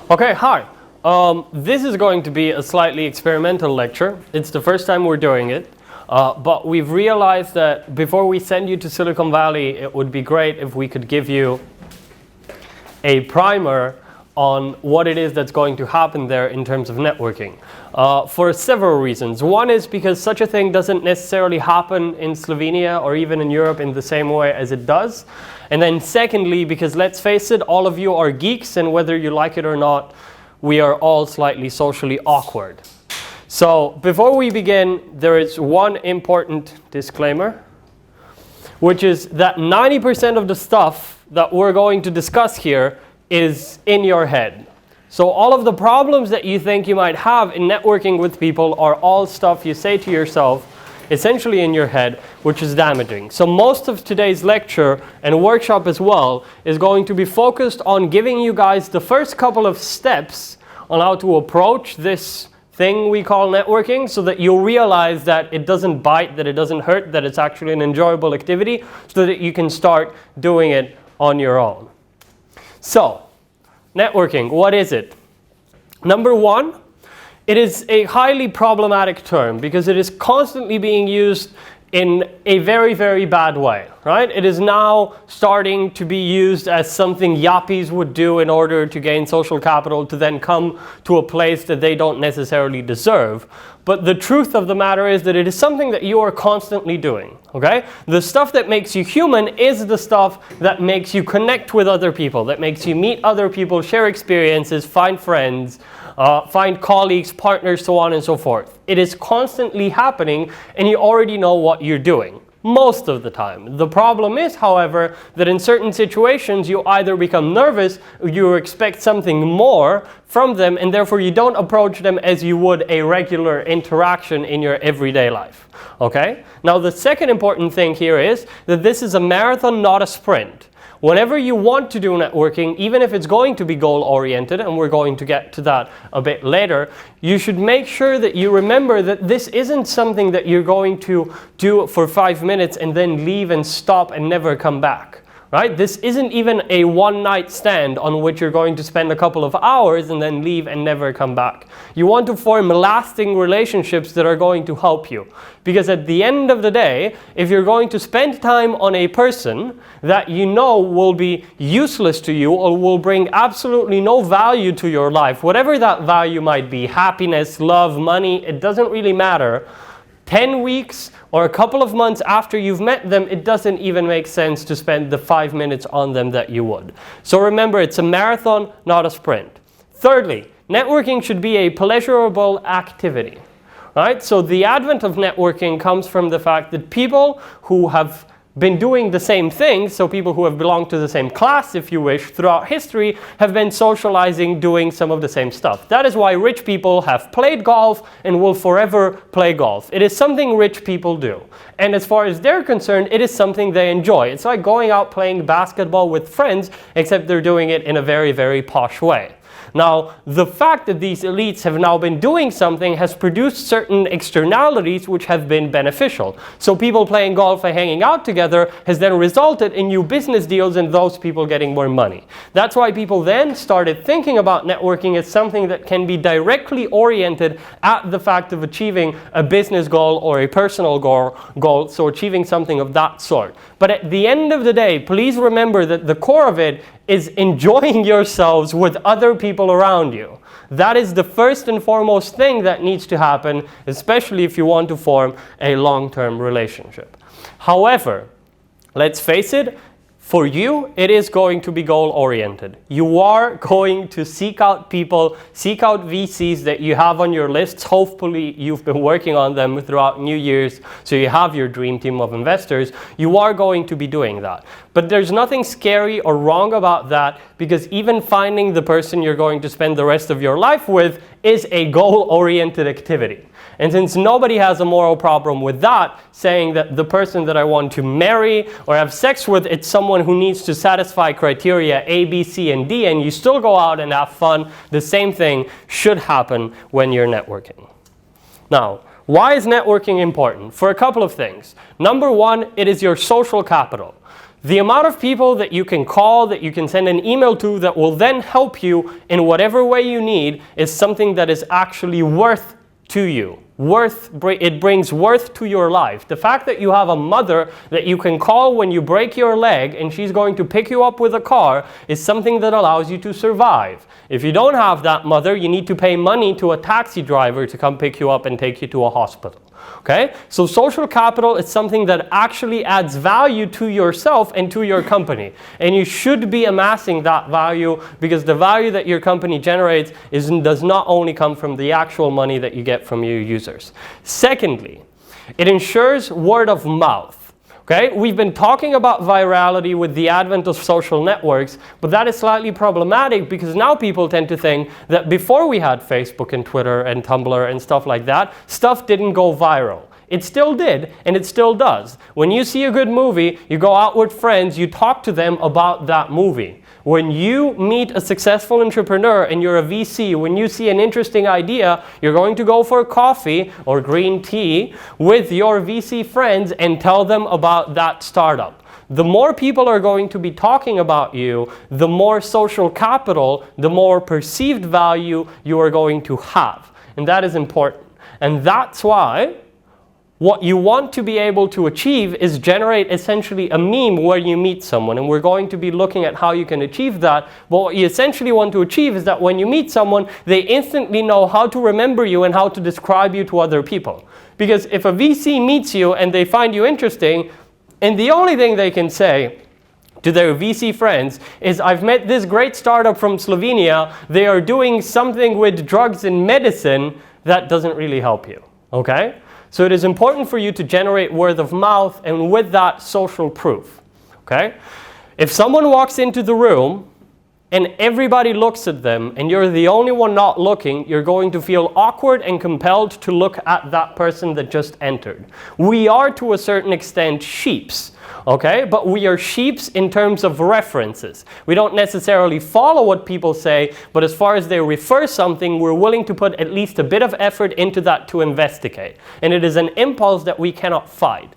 Okay, hi. This is going to be a slightly experimental lecture. It's the first time we're doing it, but we've realized that before we send you to Silicon Valley, it would be great if we could give you a primer on what it is that's going to happen there in terms of networking. For several reasons. One is because such a thing doesn't necessarily happen in Slovenia or even in Europe in the same way as it does. And then secondly, because let's face it, all of you are geeks, and whether you like it or not, we are all slightly socially awkward. So before we begin, there is one important disclaimer, which is that 90% of the stuff that we're going to discuss here is in your head. So all of the problems that you think you might have in networking with people are all stuff you say to yourself, essentially in your head, which is damaging. So most of today's lecture and workshop as well is going to be focused on giving you guys the first couple of steps on how to approach this thing we call networking, so that you'll realize that it doesn't bite, that it doesn't hurt, that it's actually an enjoyable activity, so that you can start doing it on your own. So, networking, what is it? Number one, it is a highly problematic term because it is constantly being used in a very, very bad way, right? It is now starting to be used as something yappies would do in order to gain social capital to then come to a place that they don't necessarily deserve. But the truth of the matter is that it is something that you are constantly doing, okay? The stuff that makes you human is the stuff that makes you connect with other people, that makes you meet other people, share experiences, find friends, find colleagues, partners, so on and so forth. It is constantly happening, and you already know what you're doing most of the time. The problem is, however, that in certain situations you either become nervous or you expect something more from them, and therefore you don't approach them as you would a regular interaction in your everyday life. Okay? Now the second important thing here is that this is a marathon, not a sprint. Whenever you want to do networking, even if it's going to be goal-oriented, and we're going to get to that a bit later, you should make sure that you remember that this isn't something that you're going to do for 5 minutes and then leave and stop and never come back. Right? This isn't even a one-night stand on which you're going to spend a couple of hours and then leave and never come back. You want to form lasting relationships that are going to help you. Because at the end of the day, if you're going to spend time on a person that you know will be useless to you or will bring absolutely no value to your life, whatever that value might be, happiness, love, money, it doesn't really matter. 10 weeks or a couple of months after you've met them, it doesn't even make sense to spend the 5 minutes on them that you would. So remember, it's a marathon, not a sprint. Thirdly, networking should be a pleasurable activity. Right? So the advent of networking comes from the fact that people who have been doing the same thing, so people who have belonged to the same class, if you wish, throughout history, have been socializing, doing some of the same stuff. That is why rich people have played golf and will forever play golf. It is something rich people do. And as far as they're concerned, it is something they enjoy. It's like going out playing basketball with friends, except they're doing it in a very, very posh way. Now, the fact that these elites have now been doing something has produced certain externalities which have been beneficial. So people playing golf and hanging out together has then resulted in new business deals and those people getting more money. That's why people then started thinking about networking as something that can be directly oriented at the fact of achieving a business goal or a personal goal, so achieving something of that sort. But at the end of the day, please remember that the core of it is enjoying yourselves with other people around you. That is the first and foremost thing that needs to happen, especially if you want to form a long-term relationship. However, let's face it, for you, it is going to be goal-oriented. You are going to seek out people, seek out VCs that you have on your lists. Hopefully, you've been working on them throughout New Year's, so you have your dream team of investors. You are going to be doing that. But there's nothing scary or wrong about that, because even finding the person you're going to spend the rest of your life with is a goal-oriented activity. And since nobody has a moral problem with that, saying that the person that I want to marry or have sex with, it's someone who needs to satisfy criteria A, B, C, and D, and you still go out and have fun, the same thing should happen when you're networking. Now, why is networking important? For a couple of things. Number one, it is your social capital. The amount of people that you can call, that you can send an email to, that will then help you in whatever way you need is something that is actually worth to you. It brings worth to your life. The fact that you have a mother that you can call when you break your leg and she's going to pick you up with a car is something that allows you to survive. If you don't have that mother, you need to pay money to a taxi driver to come pick you up and take you to a hospital. Okay? So social capital is something that actually adds value to yourself and to your company. And you should be amassing that value, because the value that your company generates does not only come from the actual money that you get from your users. Secondly, it ensures word of mouth. Okay? We've been talking about virality with the advent of social networks, but that is slightly problematic because now people tend to think that before we had Facebook and Twitter and Tumblr and stuff like that, stuff didn't go viral. It still did, and it still does. When you see a good movie, you go out with friends, you talk to them about that movie. When you meet a successful entrepreneur and you're a VC, when you see an interesting idea, you're going to go for coffee or green tea with your VC friends and tell them about that startup. The more people are going to be talking about you, the more social capital, the more perceived value you are going to have. And that is important. And that's why what you want to be able to achieve is generate essentially a meme where you meet someone, and we're going to be looking at how you can achieve that. But what you essentially want to achieve is that when you meet someone, they instantly know how to remember you and how to describe you to other people. Because if a VC meets you and they find you interesting, and the only thing they can say to their VC friends is, I've met this great startup from Slovenia, they are doing something with drugs and medicine, that doesn't really help you. Okay? So it is important for you to generate word of mouth, and with that, social proof. Okay? If someone walks into the room and everybody looks at them and you're the only one not looking, you're going to feel awkward and compelled to look at that person that just entered. We are, to a certain extent, sheeps. Okay? But we are sheeps in terms of references. We don't necessarily follow what people say, but as far as they refer something, we're willing to put at least a bit of effort into that to investigate. And it is an impulse that we cannot fight.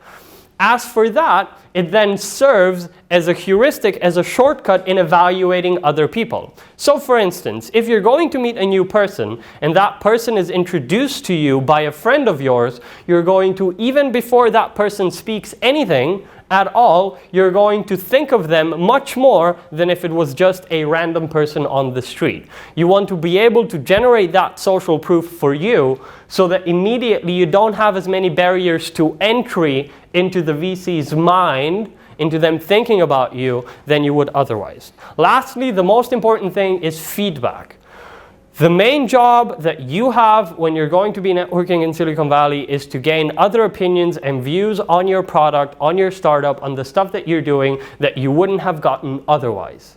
As for that, it then serves as a heuristic, as a shortcut in evaluating other people. So for instance, if you're going to meet a new person and that person is introduced to you by a friend of yours, you're going to, even before that person speaks anything at all, you're going to think of them much more than if it was just a random person on the street. You want to be able to generate that social proof for you so that immediately you don't have as many barriers to entry into the VC's mind, into them thinking about you, than you would otherwise. Lastly, the most important thing is feedback. The main job that you have when you're going to be networking in Silicon Valley is to gain other opinions and views on your product, on your startup, on the stuff that you're doing that you wouldn't have gotten otherwise.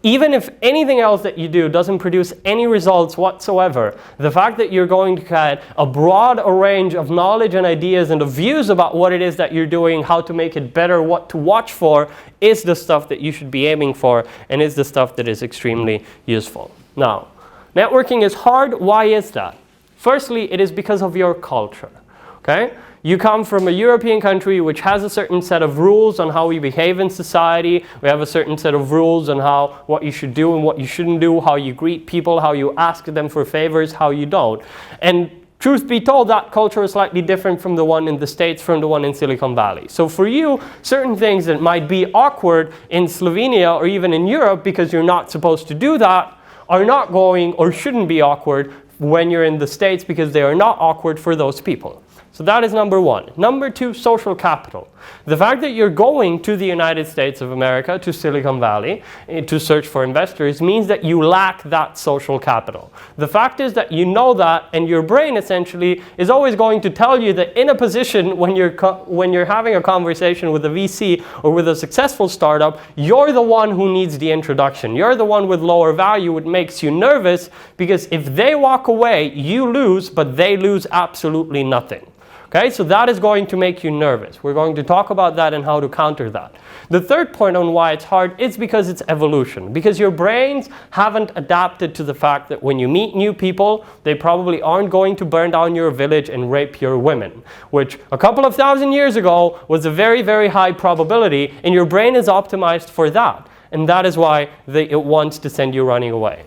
Even if anything else that you do doesn't produce any results whatsoever, the fact that you're going to get a broad range of knowledge and ideas and of views about what it is that you're doing, how to make it better, what to watch for, is the stuff that you should be aiming for, and is the stuff that is extremely useful. Now, networking is hard. Why is that? Firstly, it is because of your culture. Okay? You come from a European country which has a certain set of rules on how we behave in society. We have a certain set of rules on what you should do and what you shouldn't do, how you greet people, how you ask them for favors, how you don't. And truth be told, that culture is slightly different from the one in the States, from the one in Silicon Valley. So for you, certain things that might be awkward in Slovenia or even in Europe because you're not supposed to do that are not going or shouldn't be awkward when you're in the States because they are not awkward for those people. So that is number one. Number two, social capital. The fact that you're going to the United States of America, to Silicon Valley, to search for investors means that you lack that social capital. The fact is that you know that, and your brain essentially is always going to tell you that in a position when you're having a conversation with a VC or with a successful startup, you're the one who needs the introduction. You're the one with lower value. It makes you nervous because if they walk away, you lose, but they lose absolutely nothing. Okay, so that is going to make you nervous. We're going to talk about that and how to counter that. The third point on why it's hard is because it's evolution. Because your brains haven't adapted to the fact that when you meet new people, they probably aren't going to burn down your village and rape your women, which a couple of thousand years ago was a very, very high probability, and your brain is optimized for that. And that is why it wants to send you running away.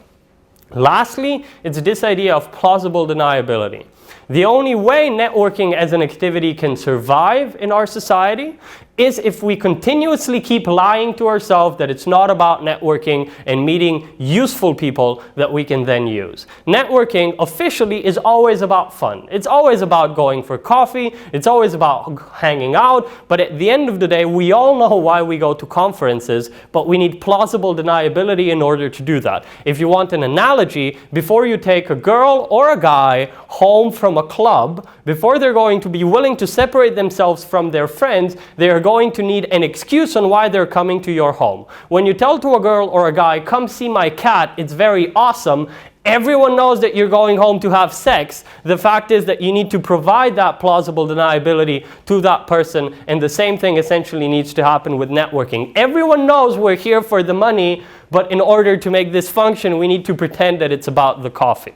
Lastly, it's this idea of plausible deniability. The only way networking as an activity can survive in our society is if we continuously keep lying to ourselves that it's not about networking and meeting useful people that we can then use. Networking officially is always about fun. It's always about going for coffee. It's always about hanging out. But at the end of the day, we all know why we go to conferences, but we need plausible deniability in order to do that. If you want an analogy, before you take a girl or a guy home from a club, before they're going to be willing to separate themselves from their friends, they are going to need an excuse on why they're coming to your home. When you tell to a girl or a guy, come see my cat, it's very awesome, everyone knows that you're going home to have sex. The fact is that you need to provide that plausible deniability to that person, and the same thing essentially needs to happen with networking. Everyone knows we're here for the money, but in order to make this function, we need to pretend that it's about the coffee.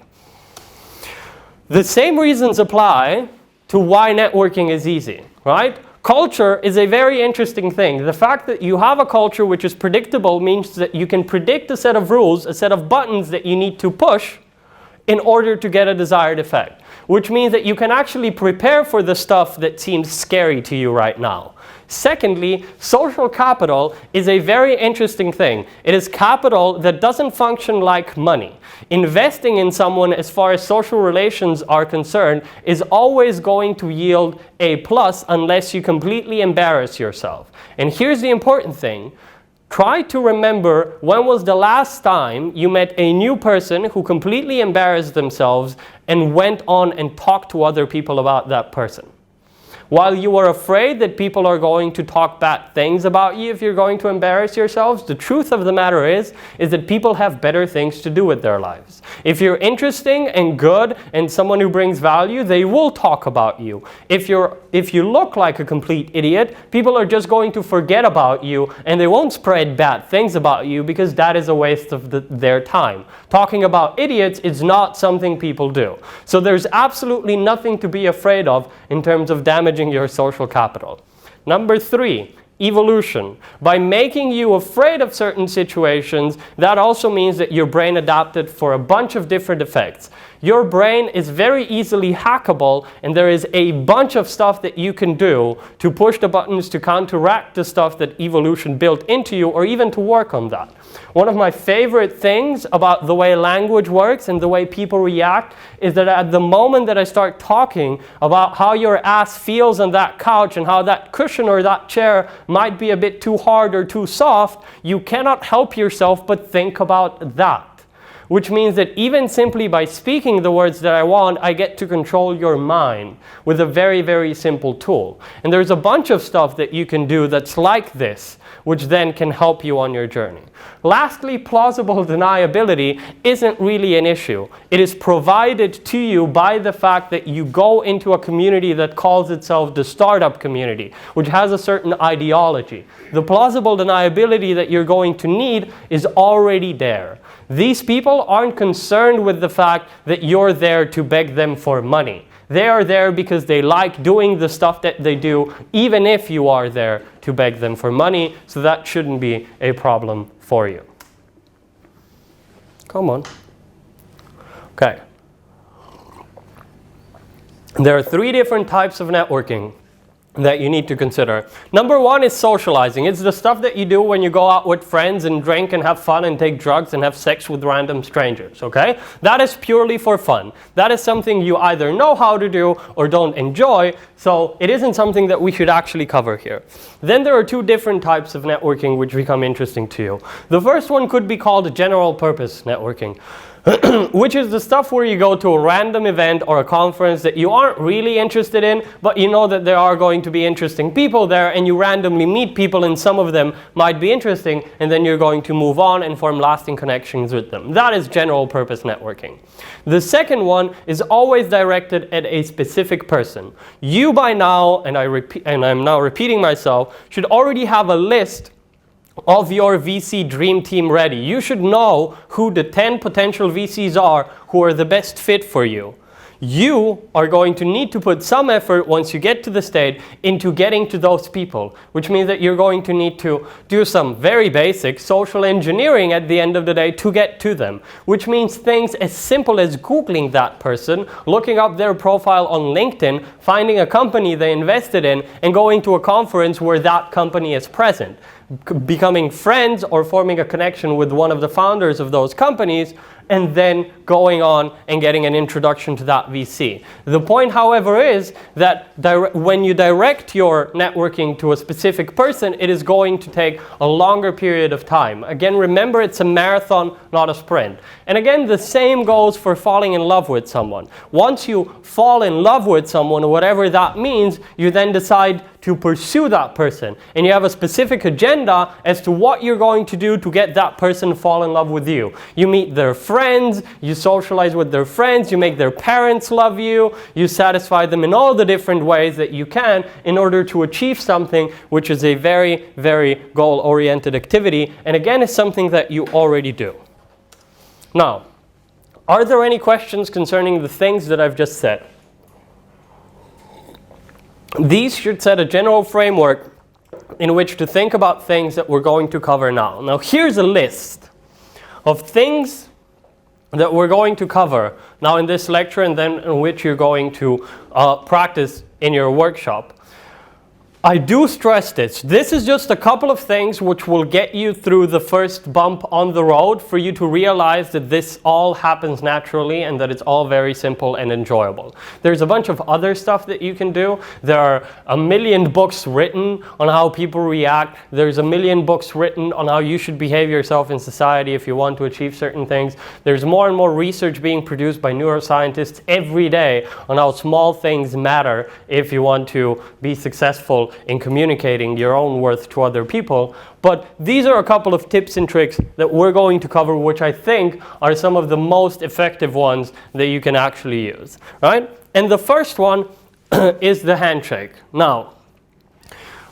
The same reasons apply to why networking is easy, right? Culture is a very interesting thing. The fact that you have a culture which is predictable means that you can predict a set of rules, a set of buttons that you need to push in order to get a desired effect, which means that you can actually prepare for the stuff that seems scary to you right now. Secondly, social capital is a very interesting thing. It is capital that doesn't function like money. Investing in someone as far as social relations are concerned is always going to yield a plus unless you completely embarrass yourself. And here's the important thing. Try to remember when was the last time you met a new person who completely embarrassed themselves and went on and talked to other people about that person. While you are afraid that people are going to talk bad things about you if you're going to embarrass yourselves, the truth of the matter is that people have better things to do with their lives. If you're interesting and good and someone who brings value, they will talk about you. If you look like a complete idiot, people are just going to forget about you and they won't spread bad things about you because that is a waste of their time. Talking about idiots is not something people do. So there's absolutely nothing to be afraid of in terms of damaging your social capital. Number 3, evolution. By making you afraid of certain situations, that also means that your brain adapted for a bunch of different effects. Your brain is very easily hackable, and there is a bunch of stuff that you can do to push the buttons to counteract the stuff that evolution built into you, or even to work on that. One of my favorite things about the way language works and the way people react is that at the moment that I start talking about how your ass feels on that couch and how that cushion or that chair might be a bit too hard or too soft, you cannot help yourself but think about that. Which means that even simply by speaking the words that I want, I get to control your mind with a very, very simple tool. And there's a bunch of stuff that you can do that's like this, which then can help you on your journey. Lastly, plausible deniability isn't really an issue. It is provided to you by the fact that you go into a community that calls itself the startup community, which has a certain ideology. The plausible deniability that you're going to need is already there. These people aren't concerned with the fact that you're there to beg them for money. They are there because they like doing the stuff that they do, even if you are there to beg them for money, so that shouldn't be a problem for you. Come on. Okay. There are 3 different types of networking that you need to consider. Number 1 is socializing. It's the stuff that you do when you go out with friends and drink and have fun and take drugs and have sex with random strangers, okay? That is purely for fun. That is something you either know how to do or don't enjoy, so it isn't something that we should actually cover here. Then there are 2 different types of networking which become interesting to you. The first one could be called general purpose networking. Which is the stuff where you go to a random event or a conference that you aren't really interested in, but you know that there are going to be interesting people there, and you randomly meet people and some of them might be interesting, and then you're going to move on and form lasting connections with them. That is general purpose networking. The second one is always directed at a specific person. You by now, and I'm now repeating myself, should already have a list of your VC dream team ready. You should know who the 10 potential VCs are who are the best fit for you. You are going to need to put some effort once you get to the state into getting to those people, which means that you're going to need to do some very basic social engineering at the end of the day to get to them, which means things as simple as Googling that person, looking up their profile on LinkedIn, finding a company they invested in, and going to a conference where that company is present. Becoming friends or forming a connection with one of the founders of those companies, and then going on and getting an introduction to that VC. The point, however, is that when you direct your networking to a specific person, it is going to take a longer period of time. Again, remember, it's a marathon, not a sprint. And again, the same goes for falling in love with someone. Once you fall in love with someone, whatever that means, you then decide to pursue that person. And you have a specific agenda as to what you're going to do to get that person to fall in love with you. You meet their friends, you socialize with their friends, you make their parents love you, you satisfy them in all the different ways that you can in order to achieve something which is a very, very goal-oriented activity, and again is something that you already do. Now, are there any questions concerning the things that I've just said? These should set a general framework in which to think about things that we're going to cover now. Now here's a list of things that we're going to cover now in this lecture, and then in which you're going to practice in your workshop. I do stress this. This is just a couple of things which will get you through the first bump on the road for you to realize that this all happens naturally and that it's all very simple and enjoyable. There's a bunch of other stuff that you can do. There are a million books written on how people react. There's a million books written on how you should behave yourself in society if you want to achieve certain things. There's more and more research being produced by neuroscientists every day on how small things matter if you want to be successful in communicating your own worth to other people. But these are a couple of tips and tricks that we're going to cover, which I think are some of the most effective ones that you can actually use, right? And the first one is the handshake. Now,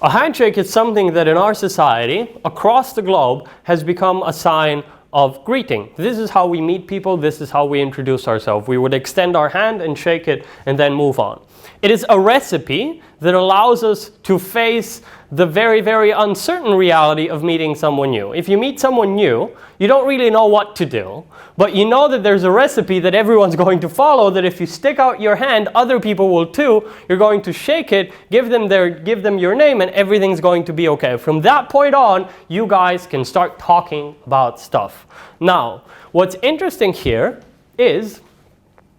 a handshake is something that in our society, across the globe, has become a sign of greeting. This is how we meet people, this is how we introduce ourselves. We would extend our hand and shake it and then move on. It is a recipe that allows us to face the very, very uncertain reality of meeting someone new. If you meet someone new, you don't really know what to do, but you know that there's a recipe that everyone's going to follow, that if you stick out your hand, other people will too. You're going to shake it, give them your name, and everything's going to be okay. From that point on, you guys can start talking about stuff. Now, what's interesting here is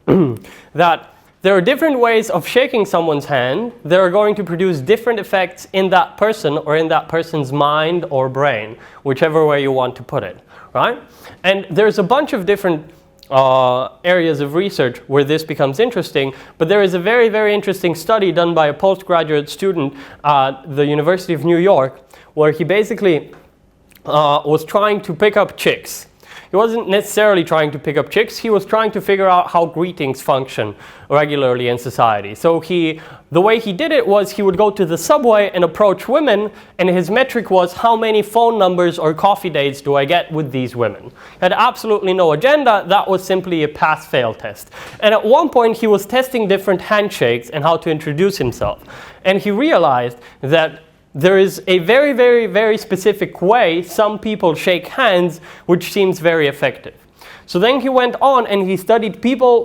that there are different ways of shaking someone's hand that are going to produce different effects in that person or in that person's mind or brain, whichever way you want to put it, right? And there's a bunch of different areas of research where this becomes interesting, but there is a very, very interesting study done by a postgraduate student at the University of New York, where he basically was trying to pick up chicks. He wasn't necessarily trying to pick up chicks, he was trying to figure out how greetings function regularly in society. So the way he did it was he would go to the subway and approach women, and his metric was how many phone numbers or coffee dates do I get with these women. He had absolutely no agenda, that was simply a pass-fail test. And at one point he was testing different handshakes and how to introduce himself. And he realized that there is a very, very, very specific way some people shake hands, which seems very effective. So then he went on and he studied people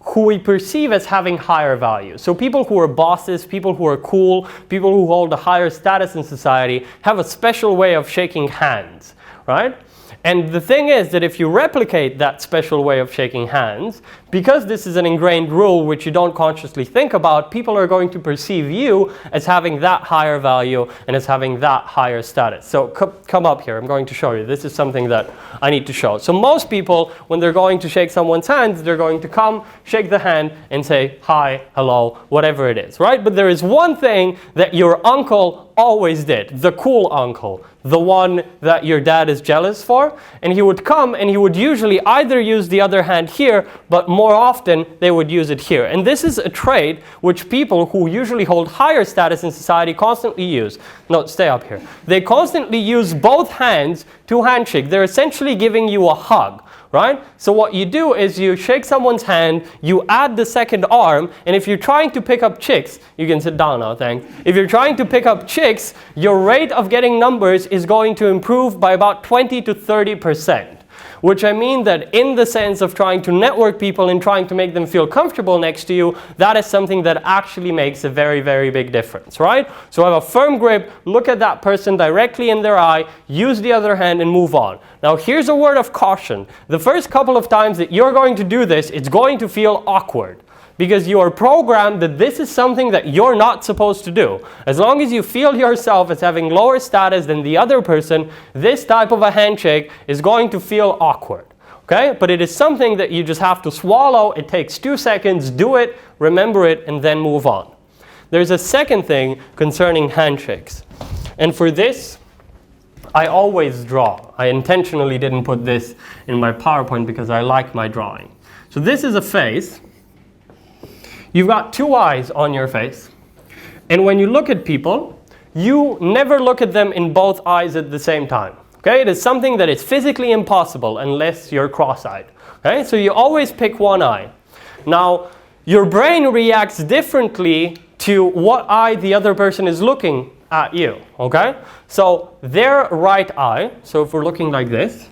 who we perceive as having higher value. So people who are bosses, people who are cool, people who hold a higher status in society have a special way of shaking hands, right? And the thing is that if you replicate that special way of shaking hands, because this is an ingrained rule which you don't consciously think about, people are going to perceive you as having that higher value and as having that higher status. So come up here, I'm going to show you. This is something that I need to show. So most people, when they're going to shake someone's hands, they're going to come, shake the hand, and say hi, hello, whatever it is, right? But there is one thing that your uncle always did, the cool uncle, the one that your dad is jealous for, and he would come and he would usually either use the other hand here, but more often they would use it here. And this is a trait which people who usually hold higher status in society constantly use. No, stay up here. They constantly use both hands to handshake. They're essentially giving you a hug. Right? So what you do is you shake someone's hand, you add the second arm, and if you're trying to pick up chicks, you can sit down now, thanks. If you're trying to pick up chicks, your rate of getting numbers is going to improve by about 20 to 30%. Which I mean that in the sense of trying to network people and trying to make them feel comfortable next to you, that is something that actually makes a very, very big difference, right? So have a firm grip, look at that person directly in their eye, use the other hand and move on. Now here's a word of caution. The first couple of times that you're going to do this, it's going to feel awkward. Because you are programmed that this is something that you're not supposed to do. As long as you feel yourself as having lower status than the other person, this type of a handshake is going to feel awkward. Okay? But it is something that you just have to swallow. It takes 2 seconds, do it, remember it, and then move on. There's a second thing concerning handshakes. And for this, I always draw. I intentionally didn't put this in my PowerPoint because I like my drawing. So this is a face. You've got 2 eyes on your face, and when you look at people, you never look at them in both eyes at the same time. Okay? It is something that is physically impossible unless you're cross-eyed. Okay? So you always pick one eye. Now, your brain reacts differently to what eye the other person is looking at you. Okay? So their right eye, so if we're looking like this,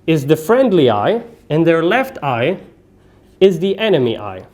is the friendly eye, and their left eye is the enemy eye.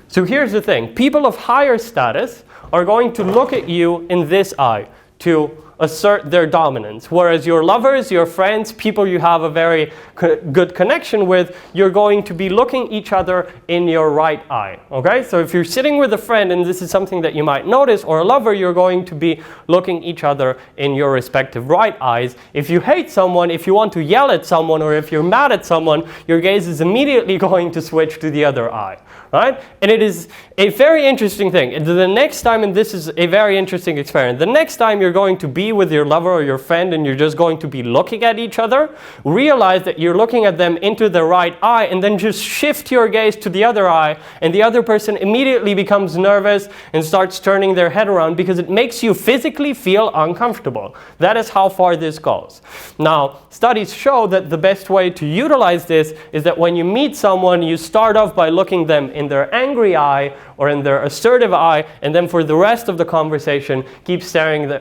So here's the thing. People of higher status are going to look at you in this eye to assert their dominance. Whereas your lovers, your friends, people you have a very good connection with, you're going to be looking each other in your right eye. Okay? So if you're sitting with a friend, and this is something that you might notice, or a lover, you're going to be looking each other in your respective right eyes. If you hate someone, if you want to yell at someone, or if you're mad at someone, your gaze is immediately going to switch to the other eye. Right? And it is a very interesting thing. The next time, and this is a very interesting experiment, the next time you're going to be with your lover or your friend and you're just going to be looking at each other, realize that you're looking at them into the right eye, and then just shift your gaze to the other eye, and the other person immediately becomes nervous and starts turning their head around because it makes you physically feel uncomfortable. That is how far this goes. Now, studies show that the best way to utilize this is that when you meet someone, you start off by looking them in their angry eye or in their assertive eye, and then for the rest of the conversation, keep staring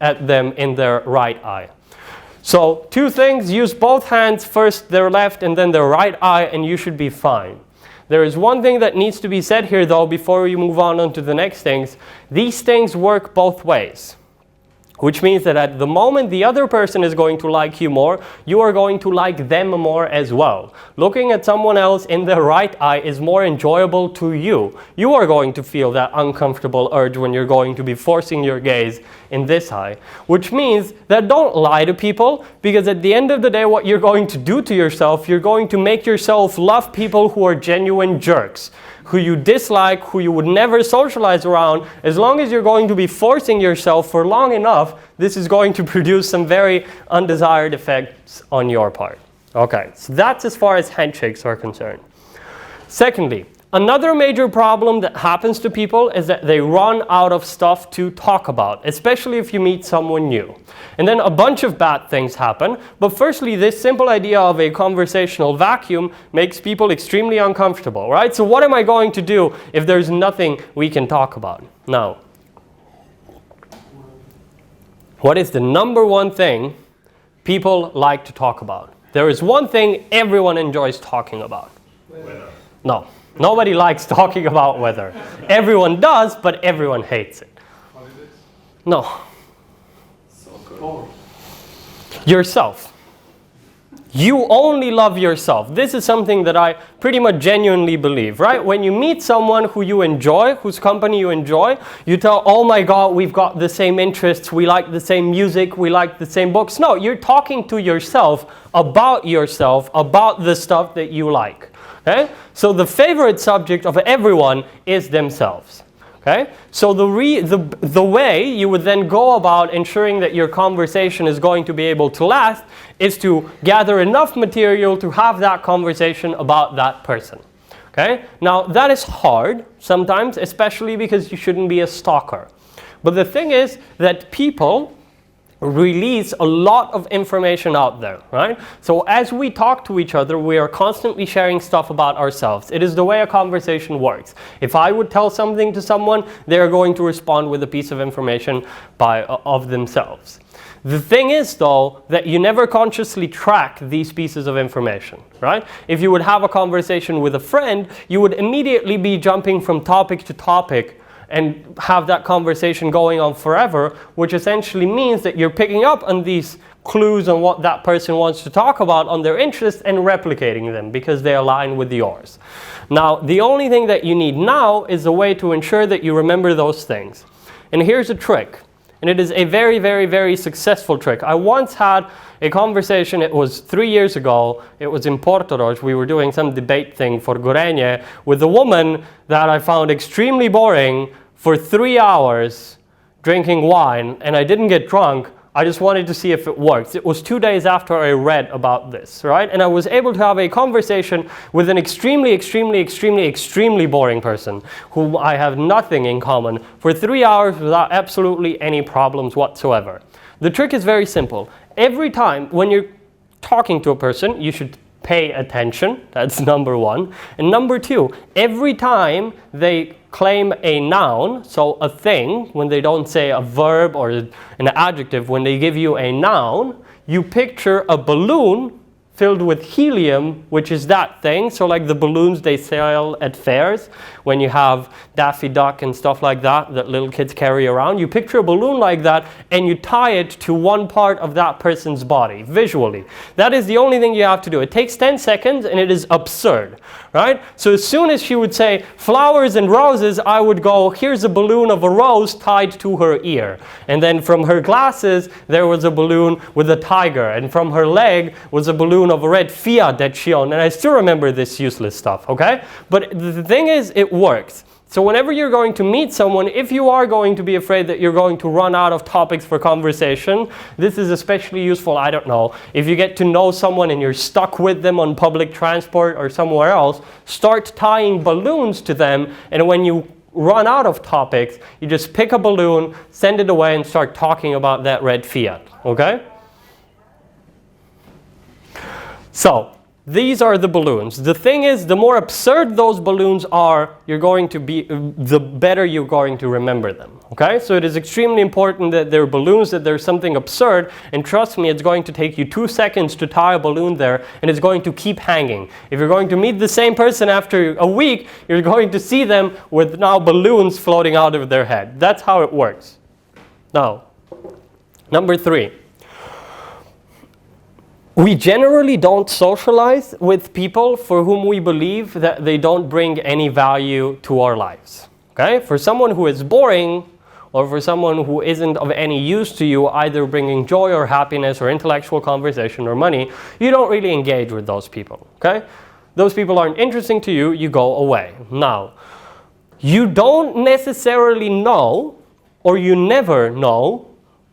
at them in their right eye. So 2 things, use both hands, first their left and then their right eye, and you should be fine. There is one thing that needs to be said here though before we move on to the next things. These things work both ways. Which means that at the moment the other person is going to like you more, you are going to like them more as well. Looking at someone else in the right eye is more enjoyable to you. You are going to feel that uncomfortable urge when you're going to be forcing your gaze in this eye. Which means that don't lie to people, because at the end of the day what you're going to do to yourself, you're going to make yourself love people who are genuine jerks, who you dislike, who you would never socialize around. As long as you're going to be forcing yourself for long enough, this is going to produce some very undesired effects on your part. Okay, so that's as far as handshakes are concerned. Secondly, another major problem that happens to people is that they run out of stuff to talk about, especially if you meet someone new. And then a bunch of bad things happen. But firstly, this simple idea of a conversational vacuum makes people extremely uncomfortable, right? So what am I going to do if there's nothing we can talk about? Now, what is the number one thing people like to talk about? There is one thing everyone enjoys talking about. Weather. No. Nobody likes talking about weather. Everyone does, but everyone hates it. Holidays? No. Soccer. Yourself. You only love yourself. This is something that I pretty much genuinely believe, right? When you meet someone who you enjoy, whose company you enjoy, you tell, oh my God, we've got the same interests, we like the same music, we like the same books. No, you're talking to yourself, about the stuff that you like. Okay? So the favorite subject of everyone is themselves. Okay? So the way you would then go about ensuring that your conversation is going to be able to last is to gather enough material to have that conversation about that person. Okay? Now that is hard sometimes, especially because you shouldn't be a stalker. But the thing is that people release a lot of information out there, right? So as we talk to each other, we are constantly sharing stuff about ourselves. It is the way a conversation works. If I would tell something to someone, they're going to respond with a piece of information of themselves. The thing is, though, that you never consciously track these pieces of information, right? If you would have a conversation with a friend, you would immediately be jumping from topic to topic and have that conversation going on forever, which essentially means that you're picking up on these clues on what that person wants to talk about, on their interests, and replicating them because they align with yours. Now, the only thing that you need now is a way to ensure that you remember those things. And here's a trick. And it is a very, very, very successful trick. I once had a conversation, it was 3 years ago, it was in Portorož, we were doing some debate thing for Gorenje, with a woman that I found extremely boring for 3 hours drinking wine, and I didn't get drunk, I just wanted to see if it works. It was 2 days after I read about this, right? And I was able to have a conversation with an extremely, extremely, extremely, extremely boring person whom I have nothing in common for 3 hours without absolutely any problems whatsoever. The trick is very simple. Every time when you're talking to a person, you should pay attention. That's number one. And number two, every time they claim a noun, so a thing, when they don't say a verb or an adjective, when they give you a noun, you picture a balloon filled with helium, which is that thing. So like the balloons they sell at fairs, when you have Daffy Duck and stuff like that little kids carry around, you picture a balloon like that and you tie it to one part of that person's body, visually. That is the only thing you have to do. It takes 10 seconds and it is absurd, right? So as soon as she would say flowers and roses, I would go, here's a balloon of a rose tied to her ear. And then from her glasses, there was a balloon with a tiger. And from her leg was a balloon of a red Fiat that she owned. And I still remember this useless stuff, okay? But the thing is, it works. So whenever you're going to meet someone, if you are going to be afraid that you're going to run out of topics for conversation, this is especially useful, I don't know, if you get to know someone and you're stuck with them on public transport or somewhere else, start tying balloons to them, and when you run out of topics, you just pick a balloon, send it away, and start talking about that red Fiat, okay? So, these are the balloons. The thing is, the more absurd those balloons are, you're going to be, the better you're going to remember them. Okay? So it is extremely important that they're balloons, that there's something absurd, and trust me, it's going to take you 2 seconds to tie a balloon there, and it's going to keep hanging. If you're going to meet the same person after a week, you're going to see them with now balloons floating out of their head. That's how it works. Now, number 3. We generally don't socialize with people for whom we believe that they don't bring any value to our lives. Okay? For someone who is boring, or for someone who isn't of any use to you, either bringing joy or happiness or intellectual conversation or money, you don't really engage with those people. Okay? Those people aren't interesting to you, you go away. Now, you don't necessarily know, or you never know,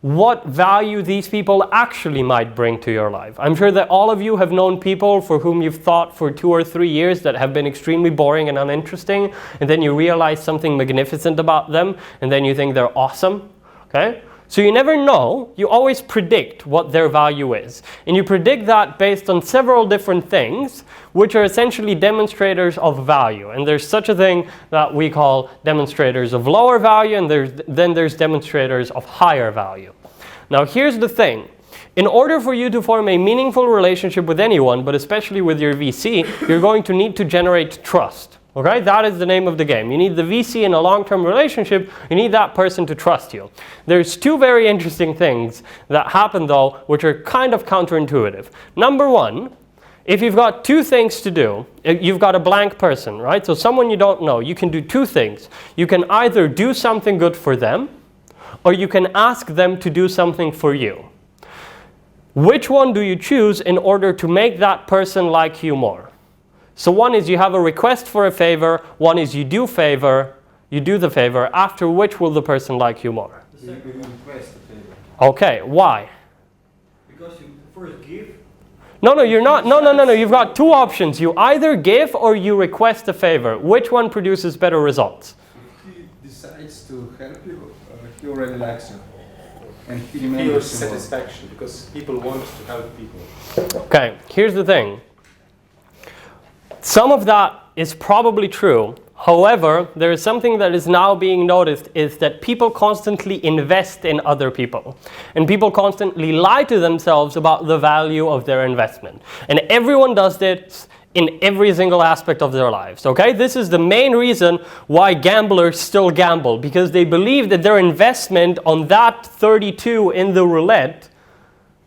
what value these people actually might bring to your life. I'm sure that all of you have known people for whom you've thought for 2 or 3 years that have been extremely boring and uninteresting, and then you realize something magnificent about them, and then you think they're awesome. Okay? So you never know, you always predict what their value is. And you predict that based on several different things, which are essentially demonstrators of value. And there's such a thing that we call demonstrators of lower value, and then there's demonstrators of higher value. Now here's the thing. In order for you to form a meaningful relationship with anyone, but especially with your VC, you're going to need to generate trust. Okay, that is the name of the game. You need the VC in a long-term relationship. You need that person to trust you. There's two very interesting things that happen though, which are kind of counterintuitive. Number one, if you've got two things to do, you've got a blank person, right? So someone you don't know, you can do two things. You can either do something good for them, or you can ask them to do something for you. Which one do you choose in order to make that person like you more? So one is you have a request for a favor, one is you do the favor, after which will the person like you more? The second one. Request a favor. Okay, why? Because you first give. No, you're not. No. You've got two options. You either give or you request a favor. Which one produces better results? If he decides to help you, he already likes you. And he Feels remembers you more. satisfaction because people want to help people. Okay, here's the thing. Some of that is probably true. However, there is something that is now being noticed is that people constantly invest in other people. And people constantly lie to themselves about the value of their investment. And everyone does this in every single aspect of their lives, okay? This is the main reason why gamblers still gamble, because they believe that their investment on that 32 in the roulette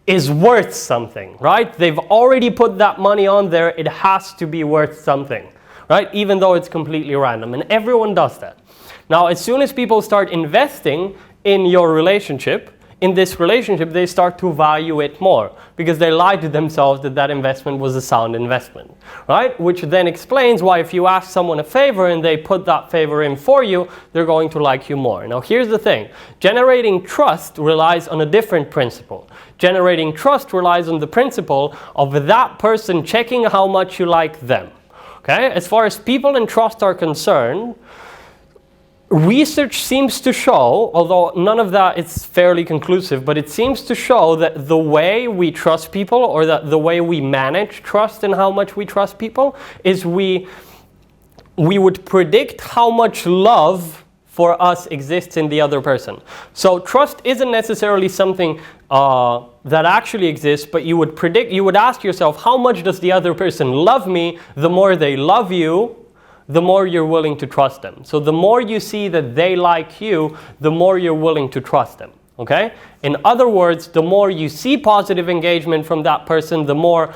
is worth something, right? They've already put that money on there, it has to be worth something, right? Even though it's completely random, and everyone does that. Now, as soon as people start investing in your relationship, in this relationship, they start to value it more because they lie to themselves that that investment was a sound investment, right? Which then explains why if you ask someone a favor and they put that favor in for you, they're going to like you more. Now, here's the thing. Generating trust relies on a different principle. Generating trust relies on the principle of that person checking how much you like them, okay? As far as people and trust are concerned, research seems to show, although none of that is fairly conclusive, but it seems to show that the way we trust people, or that the way we manage trust and how much we trust people, is we would predict how much love for us exists in the other person. So trust isn't necessarily something that actually exists, but you would ask yourself, how much does the other person love me? The more they love you, the more you're willing to trust them. So the more you see that they like you, the more you're willing to trust them, okay? In other words, the more you see positive engagement from that person, the more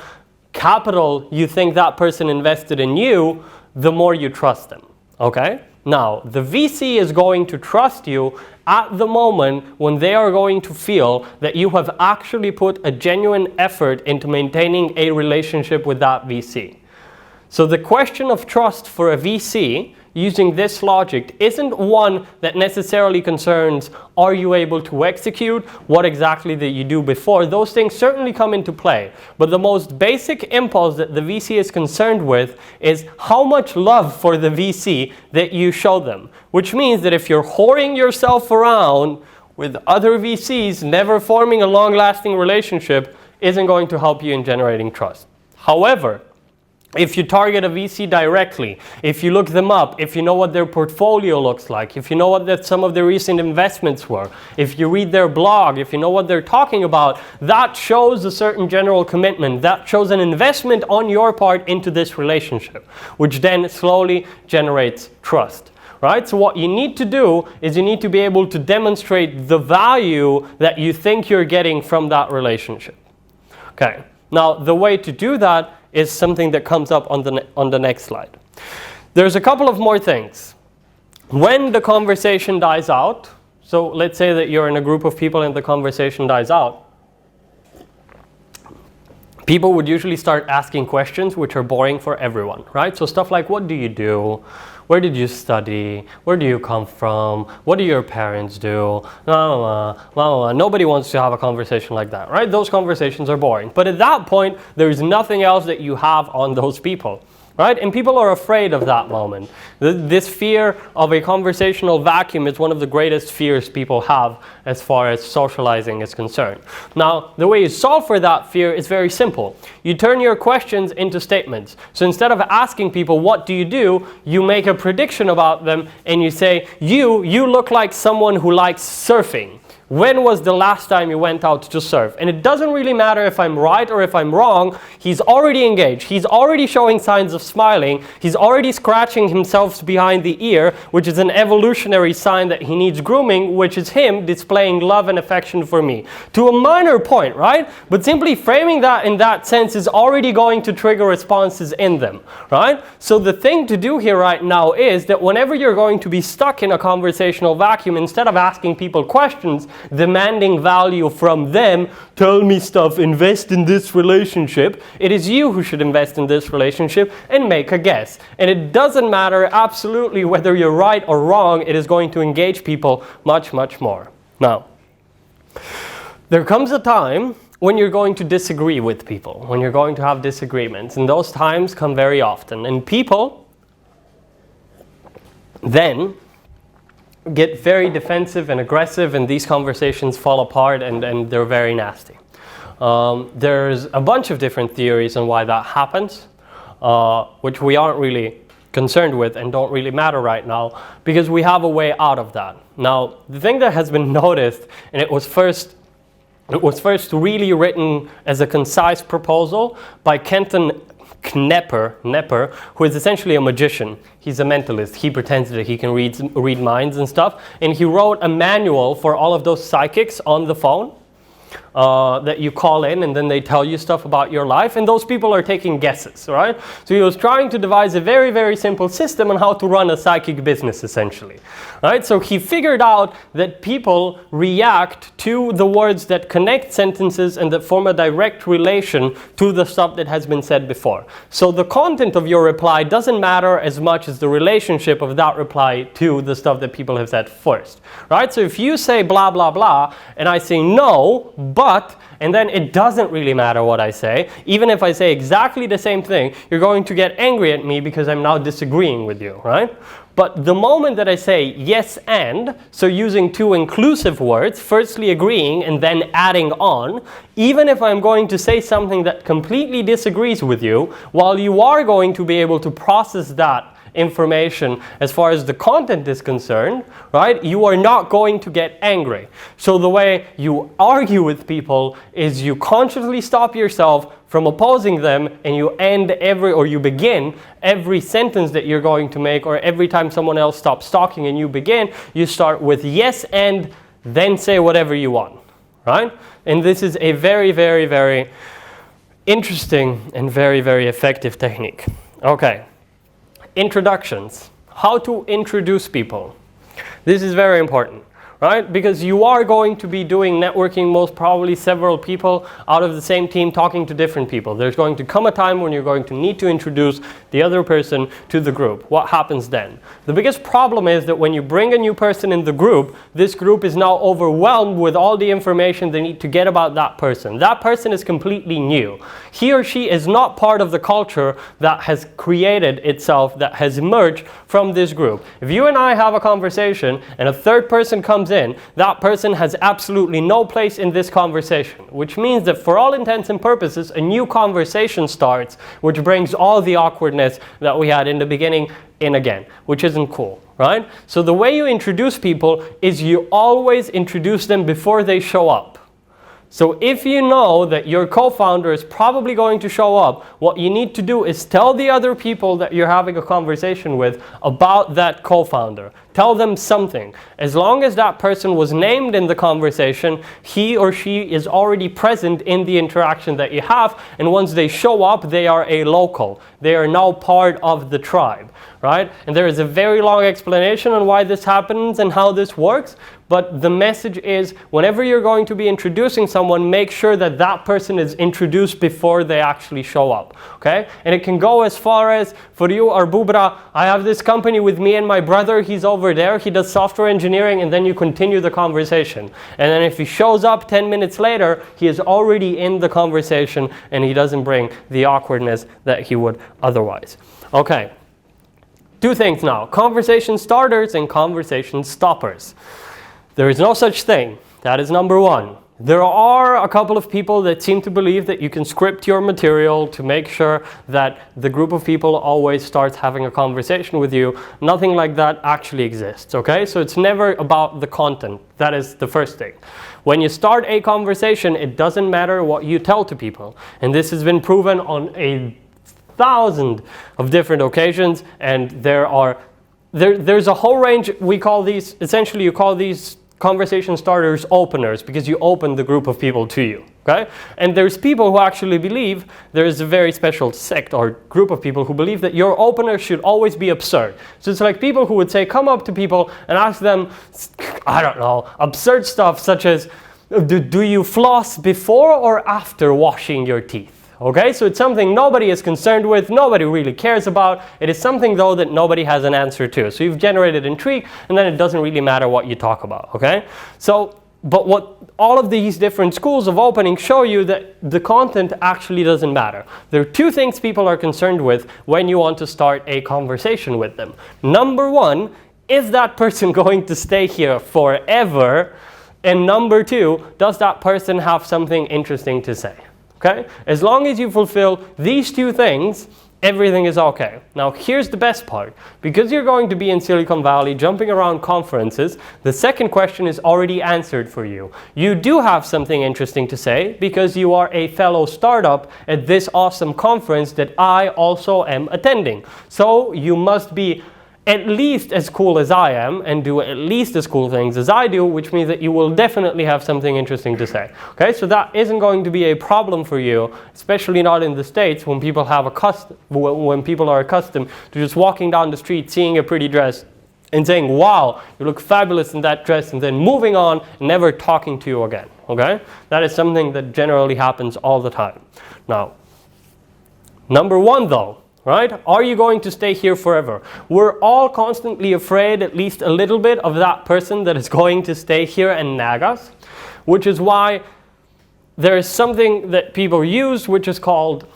capital you think that person invested in you, the more you trust them, okay? Now, the VC is going to trust you at the moment when they are going to feel that you have actually put a genuine effort into maintaining a relationship with that VC. So the question of trust for a VC, using this logic, isn't one that necessarily concerns, are you able to execute, what exactly did you do before? Those things certainly come into play. But the most basic impulse that the VC is concerned with is how much love for the VC that you show them. Which means that if you're whoring yourself around with other VCs, never forming a long-lasting relationship isn't going to help you in generating trust. However, if you target a VC directly, if you look them up, if you know what their portfolio looks like, if you know what some of their recent investments were, if you read their blog, if you know what they're talking about, that shows a certain general commitment. That shows an investment on your part into this relationship, which then slowly generates trust. Right? So what you need to do is you need to be able to demonstrate the value that you think you're getting from that relationship. Okay. Now, the way to do that is something that comes up on the next slide. There's a couple of more things. When the conversation dies out, so let's say that you're in a group of people and the conversation dies out, people would usually start asking questions which are boring for everyone, right? So stuff like, what do you do? Where did you study? Where do you come from? What do your parents do? Nobody wants to have a conversation like that, right? Those conversations are boring. But at that point, there's nothing else that you have on those people, right? And people are afraid of that moment. This fear of a conversational vacuum is one of the greatest fears people have as far as socializing is concerned. Now, the way you solve for that fear is very simple. You turn your questions into statements. So instead of asking people, what do, you make a prediction about them and you say, you look like someone who likes surfing. When was the last time you went out to surf? And it doesn't really matter if I'm right or if I'm wrong. He's already engaged. He's already showing signs of smiling. He's already scratching himself behind the ear, which is an evolutionary sign that he needs grooming, which is him displaying love and affection for me. To a minor point, right? But simply framing that in that sense is already going to trigger responses in them, right? So the thing to do here right now is that whenever you're going to be stuck in a conversational vacuum, instead of asking people questions, demanding value from them, tell me stuff, invest in this relationship, it is you who should invest in this relationship and make a guess. And it doesn't matter absolutely whether you're right or wrong, it is going to engage people much, much more. Now, there comes a time when you're going to disagree with people, when you're going to have disagreements, and those times come very often. And people then get very defensive and aggressive, and these conversations fall apart, and they're very nasty. There's a bunch of different theories on why that happens, which we aren't really concerned with and don't really matter right now, because we have a way out of that. Now, the thing that has been noticed, and it was first really written as a concise proposal by Kenton Knepper, who is essentially a magician. He's a mentalist. He pretends that he can read minds and stuff. And he wrote a manual for all of those psychics on the phone that you call in, and then they tell you stuff about your life, and those people are taking guesses, right? So he was trying to devise a very, very simple system on how to run a psychic business, essentially, right? So he figured out that people react to the words that connect sentences and that form a direct relation to the stuff that has been said before. So the content of your reply doesn't matter as much as the relationship of that reply to the stuff that people have said first, right? So if you say blah, blah, blah, and I say no, but, and then it doesn't really matter what I say. Even if I say exactly the same thing, you're going to get angry at me because I'm now disagreeing with you, right? But the moment that I say yes and, so using two inclusive words, firstly agreeing and then adding on, even if I'm going to say something that completely disagrees with you, while you are going to be able to process that information as far as the content is concerned, right, you are not going to get angry. So the way you argue with people is you consciously stop yourself from opposing them, and you you begin every sentence that you're going to make, or every time someone else stops talking and you begin, you start with yes and then say whatever you want, right? And this is a very, very, very interesting and very, very effective technique. Okay. Introductions. How to introduce people. This is very important, right? Because you are going to be doing networking, most probably several people out of the same team talking to different people. There's going to come a time when you're going to need to introduce the other person to the group. What happens then? The biggest problem is that when you bring a new person in the group, this group is now overwhelmed with all the information they need to get about that person. That person is completely new. He or she is not part of the culture that has created itself, that has emerged from this group. If you and I have a conversation and a third person comes in, that person has absolutely no place in this conversation, which means that for all intents and purposes, a new conversation starts, which brings all the awkwardness that we had in the beginning in again, which isn't cool, right? So the way you introduce people is you always introduce them before they show up. So if you know that your co-founder is probably going to show up, what you need to do is tell the other people that you're having a conversation with about that co-founder. Tell them something. As long as that person was named in the conversation, he or she is already present in the interaction that you have, and once they show up, they are a local. They are now part of the tribe, right? And there is a very long explanation on why this happens and how this works, but the message is, whenever you're going to be introducing someone, make sure that that person is introduced before they actually show up, okay? And it can go as far as, for you, Arbubra, I have this company with me and my brother, he's over there, he does software engineering, and then you continue the conversation. And then if he shows up 10 minutes later, he is already in the conversation and he doesn't bring the awkwardness that he would otherwise. Okay, two things now, conversation starters and conversation stoppers. There is no such thing. That is number one. There are a couple of people that seem to believe that you can script your material to make sure that the group of people always starts having a conversation with you. Nothing like that actually exists, okay? So it's never about the content. That is the first thing. When you start a conversation, it doesn't matter what you tell to people. And this has been proven on 1,000 of different occasions, and there's a whole range. We call these, essentially you call these conversation starters openers, because you open the group of people to you, okay? And there's people who actually believe, there's a very special sect or group of people who believe that your opener should always be absurd. So it's like people who would say, come up to people and ask them, I don't know, absurd stuff such as, do you floss before or after washing your teeth? Okay, so it's something nobody is concerned with, nobody really cares about. It is something though that nobody has an answer to. So you've generated intrigue, and then it doesn't really matter what you talk about, okay? So, but what all of these different schools of opening show you that the content actually doesn't matter. There are two things people are concerned with when you want to start a conversation with them. Number one, is that person going to stay here forever? And number two, does that person have something interesting to say? Okay? As long as you fulfill these two things, everything is okay. Now here's the best part. Because you're going to be in Silicon Valley jumping around conferences, the second question is already answered for you. You do have something interesting to say because you are a fellow startup at this awesome conference that I also am attending. So you must be at least as cool as I am and do at least as cool things as I do, which means that you will definitely have something interesting to say. Okay, so that isn't going to be a problem for you, especially not in the States when people are accustomed to just walking down the street, seeing a pretty dress and saying, wow, you look fabulous in that dress, and then moving on, never talking to you again. Okay, that is something that generally happens all the time. Now, number one though, right? Are you going to stay here forever? We're all constantly afraid, at least a little bit, of that person that is going to stay here and nag us, which is why there is something that people use which is called,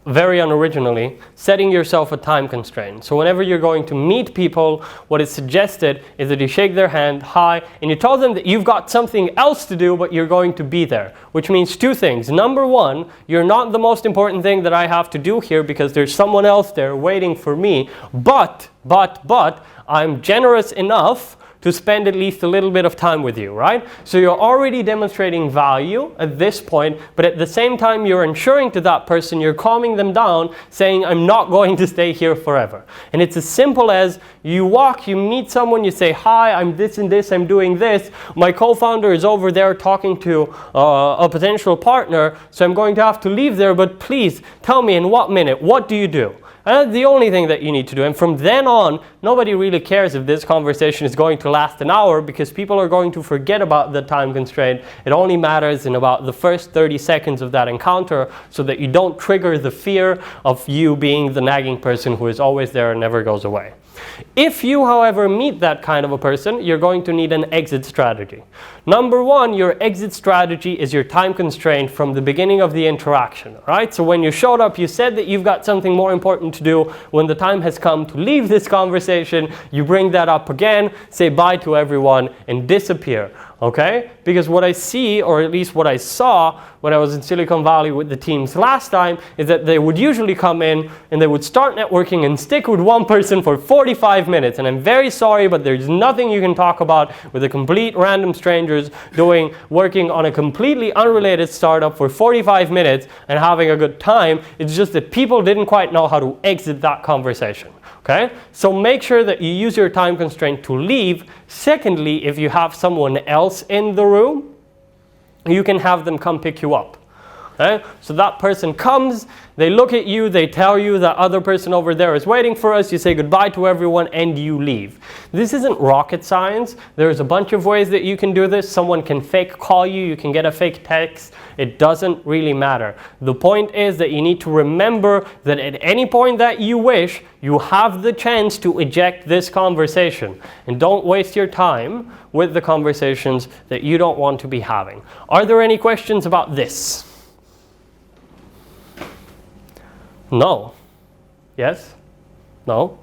very unoriginally, setting yourself a time constraint. So whenever you're going to meet people, what is suggested is that you shake their hand, hi, and you tell them that you've got something else to do, but you're going to be there, which means two things. Number one, you're not the most important thing that I have to do here because there's someone else there waiting for me, but I'm generous enough to spend at least a little bit of time with you, right? So you're already demonstrating value at this point, but at the same time you're ensuring to that person, you're calming them down, saying, I'm not going to stay here forever. And it's as simple as you walk, you meet someone, you say, hi, I'm this and this, I'm doing this. My co-founder is over there talking to a potential partner, so I'm going to have to leave there, but please tell me in what minute, what do you do? And that's the only thing that you need to do. And from then on, nobody really cares if this conversation is going to last an hour because people are going to forget about the time constraint. It only matters in about the first 30 seconds of that encounter so that you don't trigger the fear of you being the nagging person who is always there and never goes away. If you, however, meet that kind of a person, you're going to need an exit strategy. Number one, your exit strategy is your time constraint from the beginning of the interaction, right? So when you showed up, you said that you've got something more important to do. When the time has come to leave this conversation, you bring that up again, say bye to everyone, and disappear. Okay? Because what I see, or at least what I saw when I was in Silicon Valley with the teams last time, is that they would usually come in and they would start networking and stick with one person for 45 minutes. And I'm very sorry, but there's nothing you can talk about with a complete random strangers working on a completely unrelated startup for 45 minutes and having a good time. It's just that people didn't quite know how to exit that conversation. Okay? So make sure that you use your time constraint to leave. Secondly, if you have someone else in the room, you can have them come pick you up. Okay? So that person comes, they look at you, they tell you that other person over there is waiting for us, you say goodbye to everyone, and you leave. This isn't rocket science. There's a bunch of ways that you can do this. Someone can fake call you, you can get a fake text. It doesn't really matter. The point is that you need to remember that at any point that you wish, you have the chance to eject this conversation. And don't waste your time with the conversations that you don't want to be having. Are there any questions about this? No. Yes? No?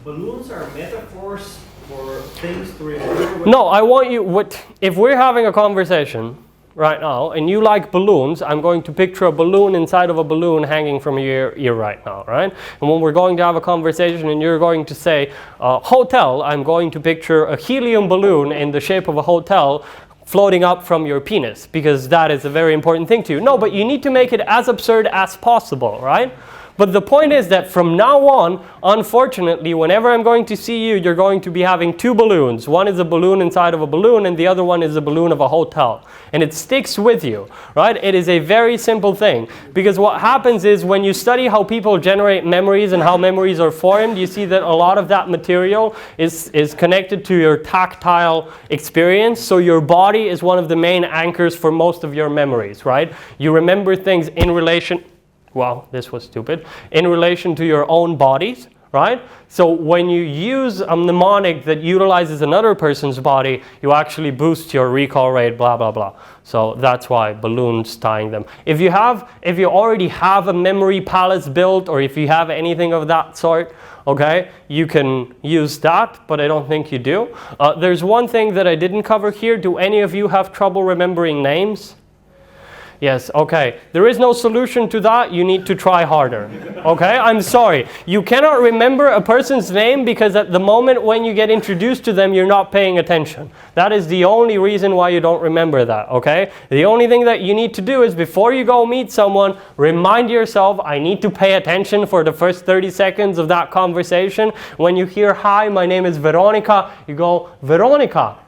Balloons are metaphors for things to remember. No, I want you, if we're having a conversation, right now, and you like balloons, I'm going to picture a balloon inside of a balloon hanging from your ear right now, right? And when we're going to have a conversation and you're going to say, hotel, I'm going to picture a helium balloon in the shape of a hotel floating up from your penis, because that is a very important thing to you. No, but you need to make it as absurd as possible, right? But the point is that from now on, unfortunately, whenever I'm going to see you, you're going to be having two balloons. One is a balloon inside of a balloon, and the other one is a balloon of a hotel. And it sticks with you, right? It is a very simple thing. Because what happens is when you study how people generate memories and how memories are formed, you see that a lot of that material is connected to your tactile experience. So your body is one of the main anchors for most of your memories, right? You remember things in relation... Well, this was stupid. In relation to your own bodies, right? So when you use a mnemonic that utilizes another person's body, you actually boost your recall rate, blah, blah, blah. So that's why balloons tying them. If you already have a memory palace built, or if you have anything of that sort, okay, you can use that, but I don't think you do. There's one thing that I didn't cover here. Do any of you have trouble remembering names? Yes, okay. There is no solution to that. You need to try harder. Okay? I'm sorry. You cannot remember a person's name because at the moment when you get introduced to them, you're not paying attention. That is the only reason why you don't remember that, okay? The only thing that you need to do is before you go meet someone, remind yourself, I need to pay attention for the first 30 seconds of that conversation. When you hear, hi, my name is Veronica, you go, Veronica,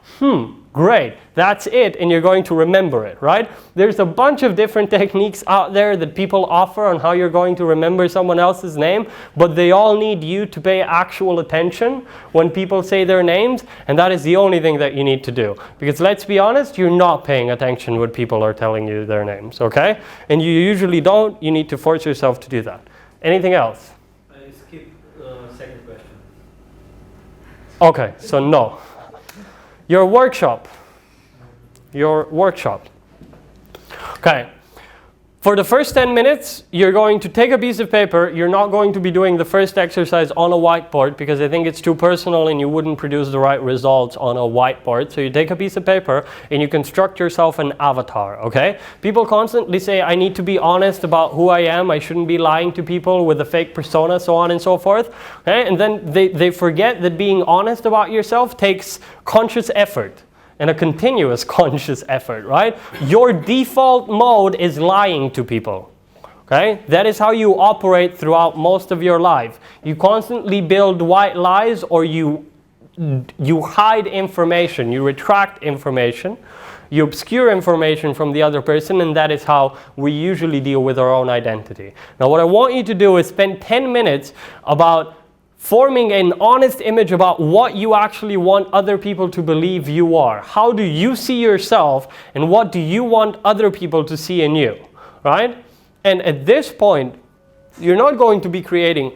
great, that's it, and you're going to remember it, right? There's a bunch of different techniques out there that people offer on how you're going to remember someone else's name, but they all need you to pay actual attention when people say their names, and that is the only thing that you need to do. Because let's be honest, you're not paying attention when people are telling you their names, okay? And you usually don't, you need to force yourself to do that. Anything else? I skip second question. Okay, so no. Your workshop. Okay. For the first 10 minutes, you're going to take a piece of paper. You're not going to be doing the first exercise on a whiteboard because I think it's too personal and you wouldn't produce the right results on a whiteboard. So you take a piece of paper and you construct yourself an avatar, okay? People constantly say, I need to be honest about who I am. I shouldn't be lying to people with a fake persona, so on and so forth. Okay? And then they forget that being honest about yourself takes conscious effort. And a continuous conscious effort, right? Your default mode is lying to people, okay? That is how you operate throughout most of your life. You constantly build white lies, or you hide information, you retract information, you obscure information from the other person, and that is how we usually deal with our own identity. Now what I want you to do is spend 10 minutes about forming an honest image about what you actually want other people to believe you are. How do you see yourself, and what do you want other people to see in you, right? And at this point, you're not going to be creating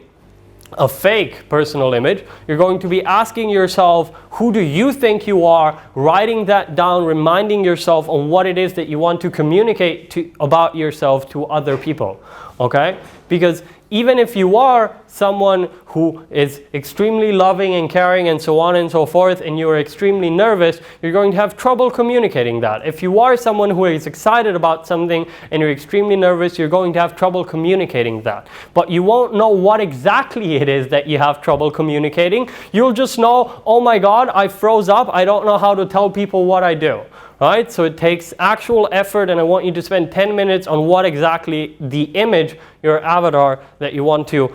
a fake personal image. You're going to be asking yourself, who do you think you are, writing that down, reminding yourself on what it is that you want to communicate about yourself to other people, okay? Because even if you are someone who is extremely loving and caring and so on and so forth, and you're extremely nervous, you're going to have trouble communicating that. If you are someone who is excited about something and you're extremely nervous, you're going to have trouble communicating that. But you won't know what exactly it is that you have trouble communicating. You'll just know, oh my God, I froze up. I don't know how to tell people what I do. Right? So it takes actual effort, and I want you to spend 10 minutes on what exactly the image, your avatar, that you want to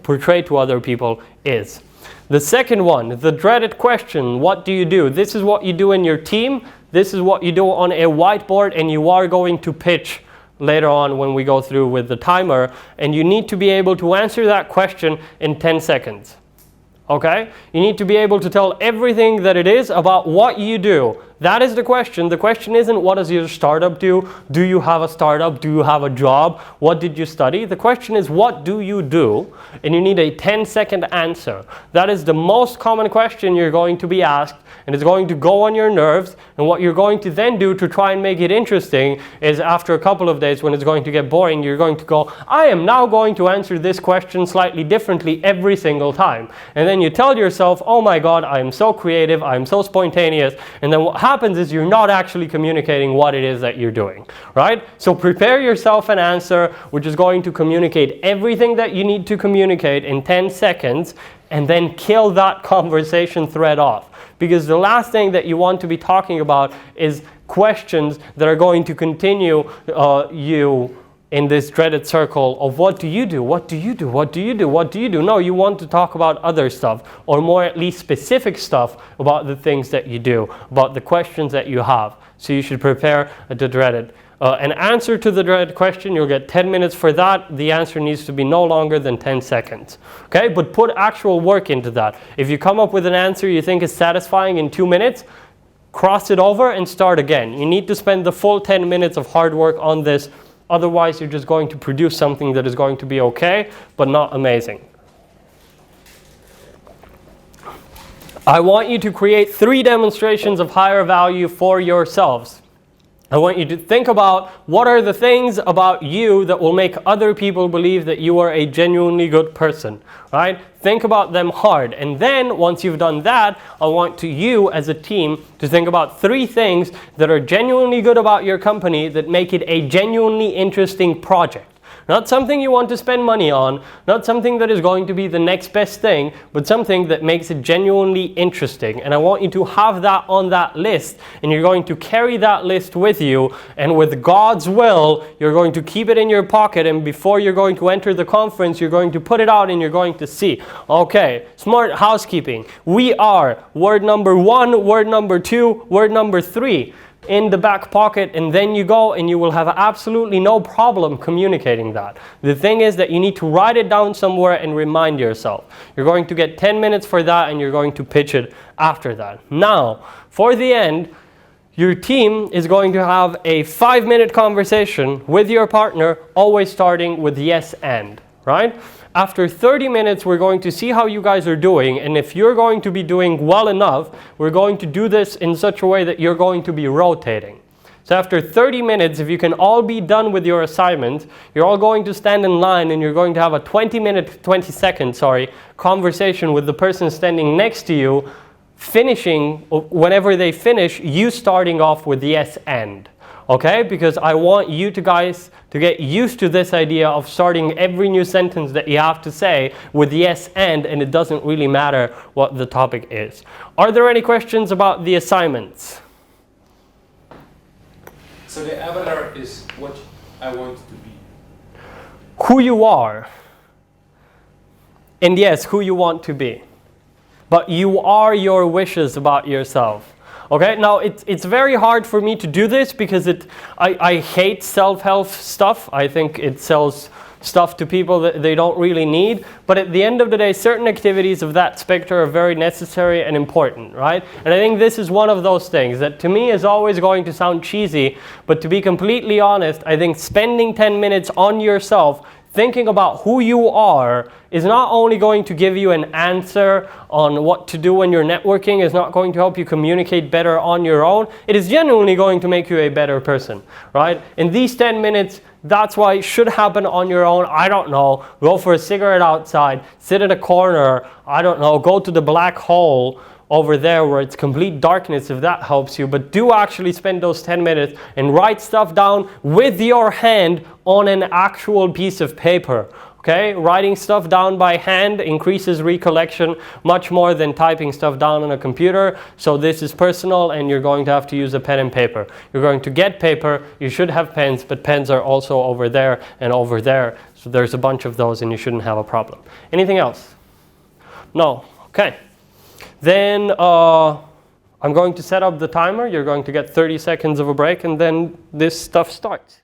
portray to other people is. The second one, the dreaded question, what do you do? This is what you do in your team. This is what you do on a whiteboard, and you are going to pitch later on when we go through with the timer, and you need to be able to answer that question in 10 seconds. Okay? You need to be able to tell everything that it is about what you do. That is the question. The question isn't what does your startup do? Do you have a startup? Do you have a job? What did you study? The question is what do you do? And you need a 10-second answer. That is the most common question you're going to be asked, and it's going to go on your nerves. And what you're going to then do to try and make it interesting is after a couple of days when it's going to get boring, you're going to go, I am now going to answer this question slightly differently every single time. And then you tell yourself, oh my God, I am so creative, I am so spontaneous. And then what happens happens is you're not actually communicating what it is that you're doing, right? So prepare yourself an answer which is going to communicate everything that you need to communicate in 10 seconds, and then kill that conversation thread off. Because the last thing that you want to be talking about is questions that are going to continue you in this dreaded circle of what do you do, what do you do, what do you do, what do you do? No, you want to talk about other stuff, or more at least specific stuff about the things that you do, about the questions that you have. So you should prepare the dreaded. An answer to the dreaded question, you'll get 10 minutes for that. The answer needs to be no longer than 10 seconds. Okay, but put actual work into that. If you come up with an answer you think is satisfying in 2 minutes, cross it over and start again. You need to spend the full 10 minutes of hard work on this. Otherwise, you're just going to produce something that is going to be okay, but not amazing. I want you to create 3 demonstrations of higher value for yourselves. I want you to think about what are the things about you that will make other people believe that you are a genuinely good person, right? Think about them hard. And then once you've done that, I want you as a team to think about 3 things that are genuinely good about your company that make it a genuinely interesting project. Not something you want to spend money on, not something that is going to be the next best thing, but something that makes it genuinely interesting. And I want you to have that on that list, and you're going to carry that list with you, and with God's will, you're going to keep it in your pocket, and before you're going to enter the conference, you're going to put it out and you're going to see. Okay, smart housekeeping. We are word number 1, word number 2, word number 3. In the back pocket, and then you go and you will have absolutely no problem communicating that. The thing is that you need to write it down somewhere and remind yourself. You're going to get 10 minutes for that, and you're going to pitch it after that. Now, for the end, your team is going to have a 5-minute conversation with your partner, always starting with yes and, right? After 30 minutes, we're going to see how you guys are doing, and if you're going to be doing well enough, we're going to do this in such a way that you're going to be rotating. So after 30 minutes, if you can all be done with your assignment, you're all going to stand in line and you're going to have a 20-second conversation with the person standing next to you, finishing, whenever they finish, you starting off with yes and. Okay, because I want you guys to get used to this idea of starting every new sentence that you have to say with yes and it doesn't really matter what the topic is. Are there any questions about the assignments? So the avatar is what I want to be. Who you are. And yes, who you want to be. But you are your wishes about yourself. Okay, now it's very hard for me to do this because I hate self-help stuff. I think it sells stuff to people that they don't really need. But at the end of the day, certain activities of that spectrum are very necessary and important, right? And I think this is one of those things that to me is always going to sound cheesy. But to be completely honest, I think spending 10 minutes on yourself thinking about who you are is not only going to give you an answer on what to do when you're networking, is not going to help you communicate better on your own, it is genuinely going to make you a better person, right? In these 10 minutes, that's why it should happen on your own. I don't know, go for a cigarette outside, sit in a corner, I don't know, go to the black hole over there where it's complete darkness, if that helps you. But do actually spend those 10 minutes and write stuff down with your hand on an actual piece of paper. Okay, writing stuff down by hand increases recollection much more than typing stuff down on a computer. So this is personal, and you're going to have to use a pen and paper. You're going to get paper, you should have pens, but pens are also over there and over there. So there's a bunch of those and you shouldn't have a problem. Anything else? No? Okay. Then I'm going to set up the timer. You're going to get 30 seconds of a break, and then this stuff starts.